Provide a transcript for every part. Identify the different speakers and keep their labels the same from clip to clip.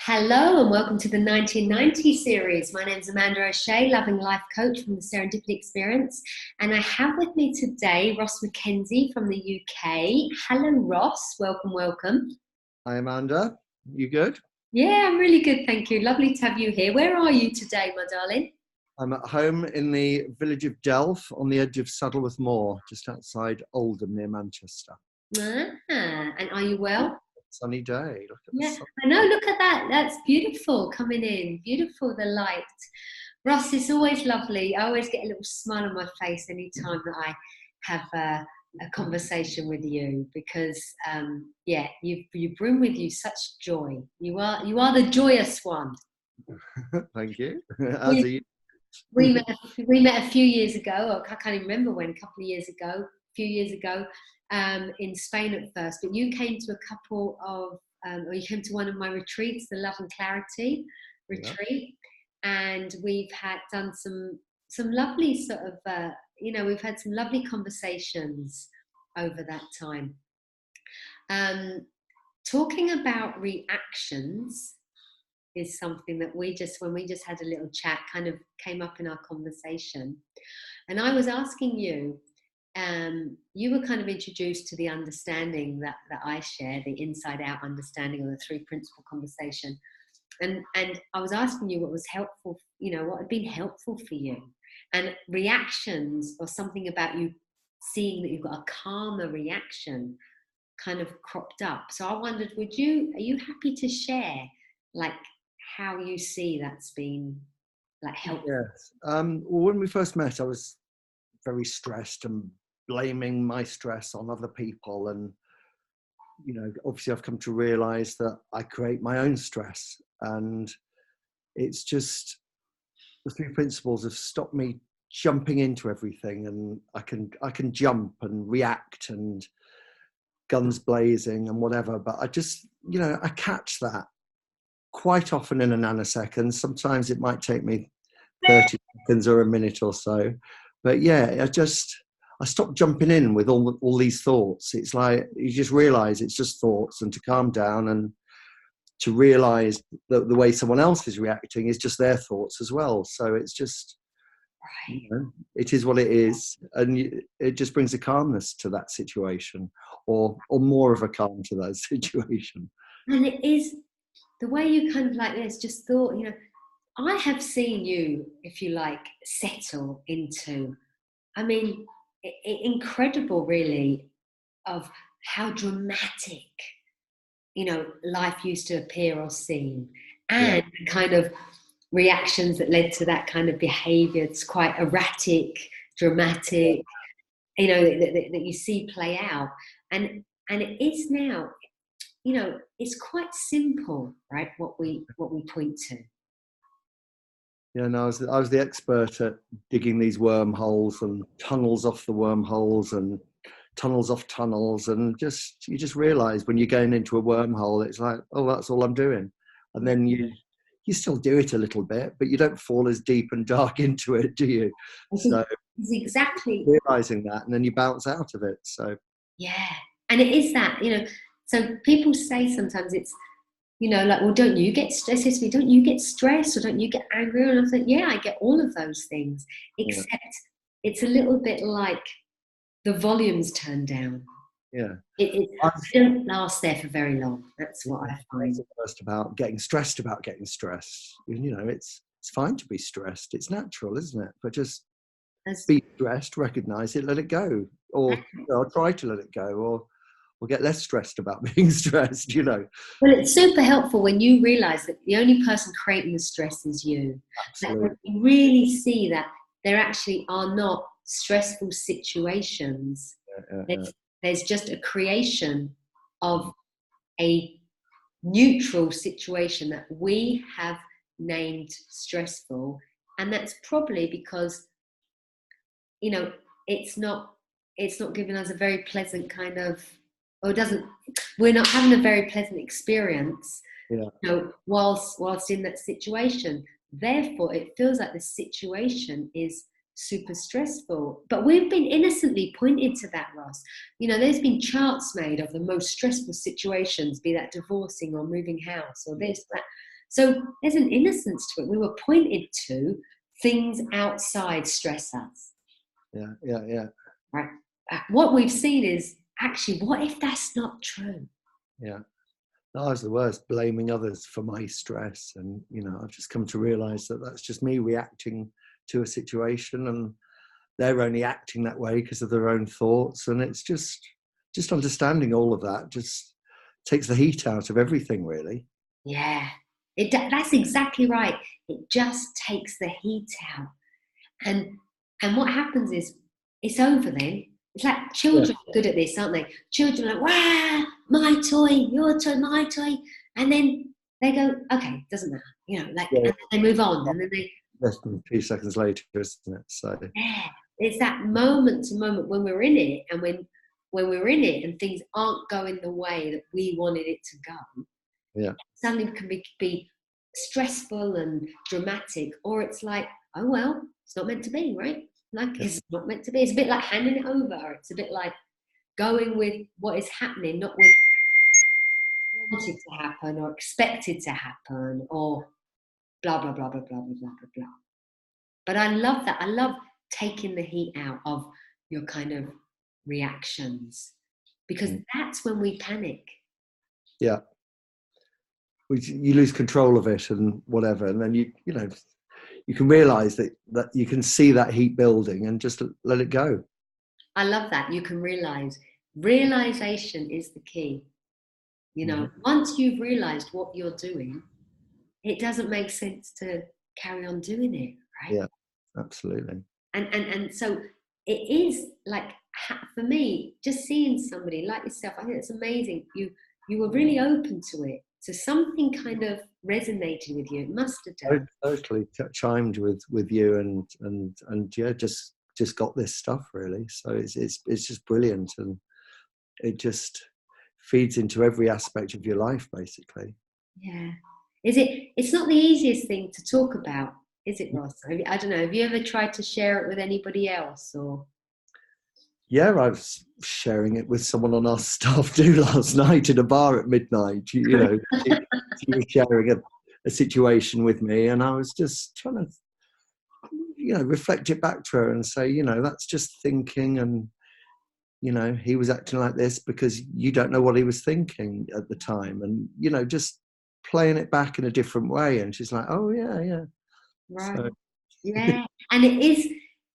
Speaker 1: Hello and welcome to the 1990 series. My name is Amanda O'Shea, loving life coach from the Serendipity Experience. And I have with me today Ross Mackenzie from the UK. Hello, Ross. Welcome, welcome.
Speaker 2: Hi, Amanda. You good?
Speaker 1: Yeah, I'm really good, thank you. Lovely to have you here. Where are you today, my darling?
Speaker 2: I'm at home in the village of Delph on the edge of Saddleworth Moor, just outside Oldham near Manchester.
Speaker 1: And are you well?
Speaker 2: Sunny day. Look at the
Speaker 1: Yeah,
Speaker 2: sun.
Speaker 1: I know. Look at that. That's beautiful coming in. Beautiful, the light. Ross, it's always lovely. I always get a little smile on my face anytime that I have a conversation with you because, you bring with you such joy. You are the joyous one.
Speaker 2: Thank you. As are you.
Speaker 1: We met a few years ago. I can't even remember when. A few years ago, in Spain at first. But you came to a couple of, or you came to one of my retreats, the Love and Clarity retreat, and we've done some lovely sort of, we've had some lovely conversations over that time. Talking about reactions is something that when we just had a little chat, kind of came up in our conversation. And I was asking you, you were kind of introduced to the understanding that I share, the inside out understanding of the three principle conversation. And I was asking you what was helpful, what had been helpful for you. And reactions or something about you seeing that you've got a calmer reaction kind of cropped up. So I wondered, are you happy to share like how you see that's been like helpful?
Speaker 2: Yes. Well, when we first met, I was very stressed and blaming my stress on other people. And, obviously I've come to realize that I create my own stress. And it's just the three principles have stopped me jumping into everything. And I can jump and react and guns blazing and whatever. But I just, I catch that quite often in a nanosecond. Sometimes it might take me 30 seconds or a minute or so. But yeah, I stopped jumping in with all these thoughts. It's like you just realize it's just thoughts, and to calm down and to realize that the way someone else is reacting is just their thoughts as well. So it's just, it is what it is. And it just brings a calmness to that situation, or more of a calm to that situation.
Speaker 1: And it is the way you kind of like this, just thought, I have seen you, if you like, settle into, incredible really, of how dramatic, life used to appear or seem, and kind of reactions that led to that kind of behavior. It's quite erratic, dramatic, that you see play out. And it is now, it's quite simple, right? What we point to.
Speaker 2: Yeah, no, I was the expert at digging these wormholes and tunnels off the wormholes and tunnels off tunnels, and you just realise when you're going into a wormhole, it's like, oh, that's all I'm doing, and then you still do it a little bit, but you don't fall as deep and dark into it, do you? So
Speaker 1: it's exactly
Speaker 2: realising that, and then you bounce out of it. So
Speaker 1: yeah, and it is that, So people say sometimes it's, like, well, don't you get stressed? Don't you get stressed, or don't you get angry? And I think, yeah, I get all of those things, except it's a little bit like the volume's turned down.
Speaker 2: Yeah,
Speaker 1: it doesn't last there for very long. That's what I find.
Speaker 2: First about getting stressed. It's fine to be stressed. It's natural, isn't it? But just be stressed, recognise it, let it go, or try to let it go, or get less stressed about being stressed.
Speaker 1: Well, it's super helpful when you realise that the only person creating the stress is you.
Speaker 2: Absolutely.
Speaker 1: Like, when you really see that there actually are not stressful situations. There's just a creation of a neutral situation that we have named stressful, and that's probably because it's not giving us a very pleasant kind of, or we're not having a very pleasant experience whilst in that situation. Therefore it feels like the situation is super stressful, but we've been innocently pointed to that, Ross. There's been charts made of the most stressful situations, be that divorcing or moving house or this, that, So there's an innocence to it. We were pointed to things outside stress us.
Speaker 2: Yeah.
Speaker 1: Right. What we've seen is actually, what if that's not true?
Speaker 2: Yeah. I was the worst, blaming others for my stress. And, I've just come to realize that that's just me reacting to a situation, and they're only acting that way because of their own thoughts. And it's just understanding all of that just takes the heat out of everything, really.
Speaker 1: Yeah, that's exactly right. It just takes the heat out. And what happens is it's over then. It's like children are good at this, aren't they? Children are like, wow, my toy, your toy, my toy. And then they go, okay, doesn't matter. And then they move on. And then they...
Speaker 2: Less than 2 seconds later, isn't it? So
Speaker 1: yeah, it's that moment to moment when we're in it, and when we're in it and things aren't going the way that we wanted it to go.
Speaker 2: Yeah.
Speaker 1: Suddenly can be stressful and dramatic, or it's like, oh well, it's not meant to be, right? Like, it's not meant to be. It's a bit like handing it over. It's a bit like going with what is happening, not with what wanted to happen or expected to happen, or blah blah blah blah blah blah blah blah blah. But I love that. I love taking the heat out of your kind of reactions, because that's when we panic.
Speaker 2: Yeah. You lose control of it and whatever, and then you can realize that you can see that heat building and just let it go.
Speaker 1: I love that. You can realization is the key. Once you've realized what you're doing, it doesn't make sense to carry on doing it, right?
Speaker 2: Yeah, absolutely.
Speaker 1: And so it is like, for me, just seeing somebody like yourself, I think it's amazing. You were really open to it. So something kind of resonated with you. It must have done.
Speaker 2: I totally chimed with you, and yeah, just got this stuff really. So it's just brilliant, and it just feeds into every aspect of your life, basically.
Speaker 1: Yeah. It's not the easiest thing to talk about, is it, Ross? I don't know. Have you ever tried to share it with anybody else, or?
Speaker 2: Yeah, I was sharing it with someone on our staff do last night in a bar at midnight. She was sharing a situation with me, and I was just trying to, reflect it back to her and say, that's just thinking, and he was acting like this because you don't know what he was thinking at the time, and just playing it back in a different way. And she's like, oh yeah.
Speaker 1: Right.
Speaker 2: So.
Speaker 1: Yeah. And it is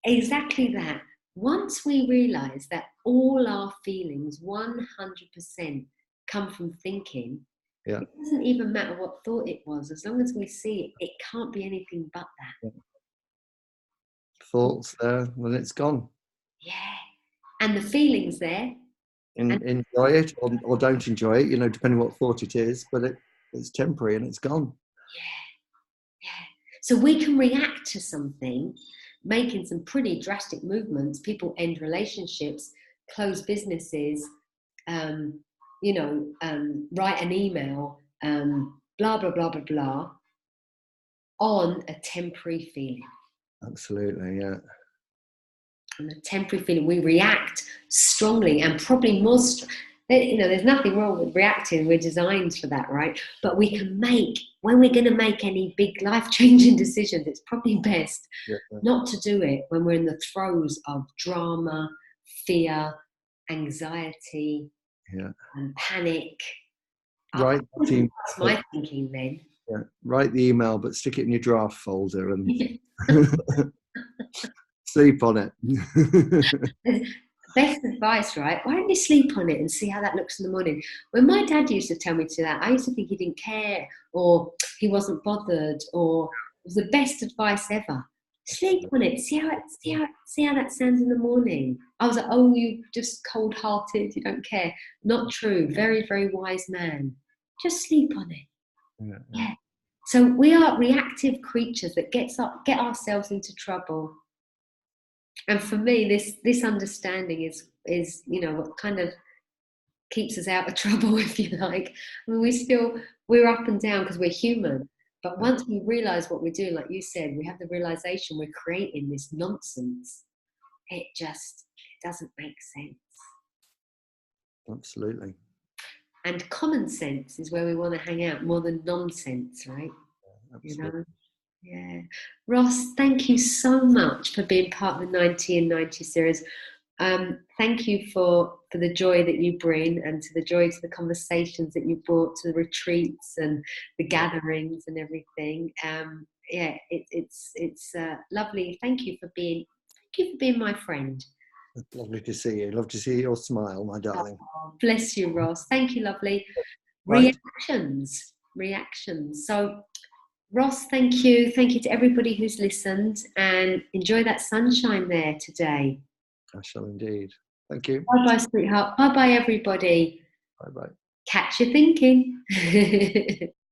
Speaker 1: exactly that. Once we realize that all our feelings 100% come from thinking,
Speaker 2: Yeah.
Speaker 1: it doesn't even matter what thought it was. As long as we see it, it can't be anything but that.
Speaker 2: Yeah. Thoughts there, when it's gone.
Speaker 1: Yeah. And the feelings there.
Speaker 2: Enjoy it or don't enjoy it, depending what thought it is, but it's temporary and it's gone.
Speaker 1: Yeah. So we can react to something, making some pretty drastic movements. People end relationships, close businesses, write an email, blah, blah, blah, blah, blah, on a temporary feeling.
Speaker 2: Absolutely, yeah.
Speaker 1: And a temporary feeling, we react strongly, and probably more there's nothing wrong with reacting. We're designed for that, right? But we can when we're going to make any big life-changing decisions, it's probably best not to do it when we're in the throes of drama, fear, anxiety, and panic.
Speaker 2: Right.
Speaker 1: That's my thinking then.
Speaker 2: Yeah. Write the email, but stick it in your draft folder and sleep on it.
Speaker 1: Best advice, right? Why don't you sleep on it and see how that looks in the morning? When my dad used to tell me to that, I used to think he didn't care, or he wasn't bothered, or it was the best advice ever. Sleep on it. See how that sounds in the morning. I was like, oh, you just cold-hearted. You don't care. Not true. Very, very wise man. Just sleep on it. Yeah. So we are reactive creatures that get ourselves into trouble. And for me, this understanding is what kind of keeps us out of trouble, if you like. I mean, we're up and down because we're human. But once we realize what we're doing, like you said, we have the realization we're creating this nonsense. It doesn't make sense.
Speaker 2: Absolutely.
Speaker 1: And common sense is where we want to hang out more than nonsense, right? you
Speaker 2: absolutely.
Speaker 1: know. Yeah. Ross, thank you so much for being part of the 90 and 90 series. Thank you for the joy that you bring, and to the joy to the conversations that you brought to the retreats and the gatherings and everything. Yeah, it's lovely. Thank you for being my friend.
Speaker 2: Lovely to see you. Love to see your smile, my darling.
Speaker 1: Oh, bless you, Ross. Thank you, lovely.
Speaker 2: Right.
Speaker 1: Reactions. So, Ross, thank you. Thank you to everybody who's listened, and enjoy that sunshine there today.
Speaker 2: I shall indeed. Thank you.
Speaker 1: Bye bye, sweetheart. Bye bye, everybody.
Speaker 2: Bye bye.
Speaker 1: Catch you thinking.